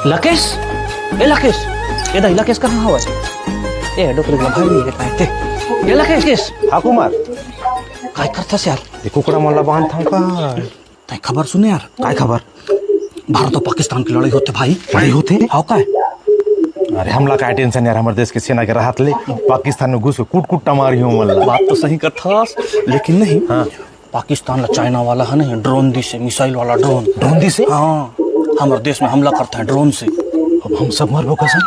लकेश ए लकेश ये दा लकेश कहाँ हवा ए डॉक्टर का भाई है पाते ये लकेश हाँ कुमार काय करतास यार ये कुकड़ा मला बांध था का तय खबर सुने यार काय खबर भारत और पाकिस्तान की लड़ाई होते भाई लड़ाई होते हाउ काय अरे हमला काय टेंशन यार हमारे देश के सेना के राहत ले पाकिस्तान में घुस कूट कूट मारी हूं मला बात तो सही करतास लेकिन नहीं हाँ पाकिस्तान ला चाइना वाला है ना ड्रोन दी से मिसाइल वाला ड्रोन दी से हाँ हमारे देश में हमला करता है ड्रोन से अब हम सब मरबो कसम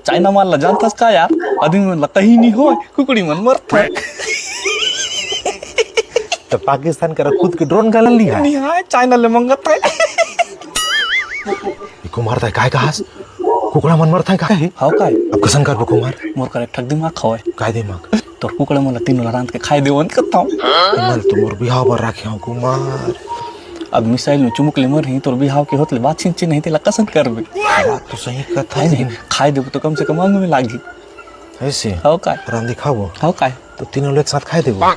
चाइना माल ला जानतास का यार आदमी मन कहीं नहीं हो कुकड़ी मन मरता है तो पाकिस्तान का खुद के ड्रोन गलन लिया नहीं है चाइना ले मंगता है कुमार था काय कहास कुकड़ा मन मरता है काय हाउ काय अब कसन करबो कुमार मोर करे ठग दिमाग खावे काय दिमाग तोर कुकड़ा मन तीनों रात के खाई देवन करता हूं मल तो मोर बिहाव पर राखे हूं कुमार अब मिसाइल में चुमुक ले मर ही तोर बिहाव के होतले बात छिन नहीं तेला कसन करबे बात तो सही कथा है खाई देबो तो कम से कम मांग में लागी ऐसे हाउ काय राम दिखाबो हाउ काय तो तीनों लोग एक साथ खाए देबो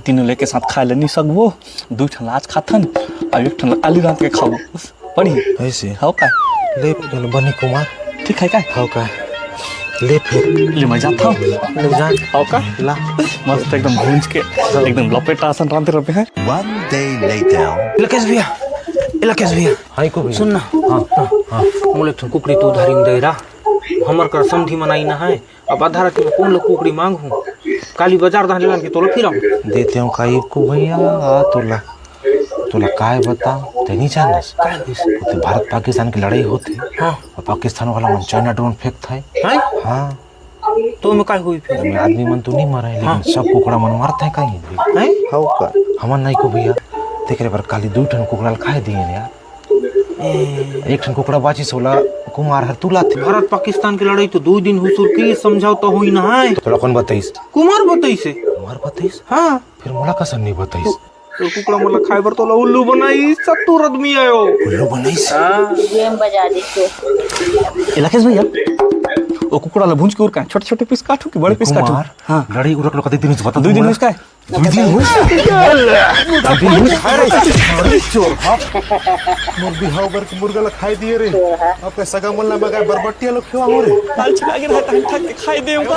तीनों लेके साथ खाए ले नहीं सकबो दू ठन लाज खाथन और एक ठन आली रात के खाबो पड़ी ऐसे हाउ काय ले चल बनी कुमार ठीक है काय हाउ का ले फिर ले मैं जाता हूं ले जा हाउ का ला मस्त एकदम भूंज के एकदम लपेटा आसन रांते रहे हैं One day later. इलाकेश भैया हाई को भी सुन ना हां हां मोले तो कुकड़ी तो उधारी में दे रहा हमर कर समधी मनाई ना है अब आधा रात में कौन लोग कुकड़ी मांग हूं काली बाजार दान लेन के तोला फिरा देते हूं काई को भैया तोला तोला काय बता ते नहीं जानस काय दिस तो भारत पाकिस्तान की लड़ाई होती हां और पाकिस्तान वाला मन चाइना ड्रोन फेंकता है है हां तो में काय हुई फिर में आदमी मन तो नहीं मरा है लेकिन सब कुकड़ा मन मारता है कहीं है हाउ का हमन नहीं को भैया देख रे पर काली दू ठन कुकड़ा खाए दिए यार एक ठन कुकड़ा बाची सोला कुमार हर तुला थे भारत पाकिस्तान की लड़ाई तो 2 दिन हुसुर के समझौता होई ना है तोला कौन बताइस कुमार बताई से कुमार बताइस हां फिर मोला कसन नहीं बताइस तो कुकड़ा मला खाइबर तो उल्लू बनाई सत्तूर आदमी आयो उल्लू बनाइस गेम बजा दीजिए इलाकेश भैया ओ कुकड़ा ला भूंज के और का छोटे-छोटे पीस काटू के बड़े पीस काटू हां लड़ाई उरक लो कते दिन से बता 2 दिन उसका 2 दिन हो अरे चोर हां मोर बिहाव बर के मुर्गा ला खाई दिए रे आपके सगा मन ला मगा बरबट्टिया लो खिवा हो रे काल चला के रहता है ठग के खाई देऊंगा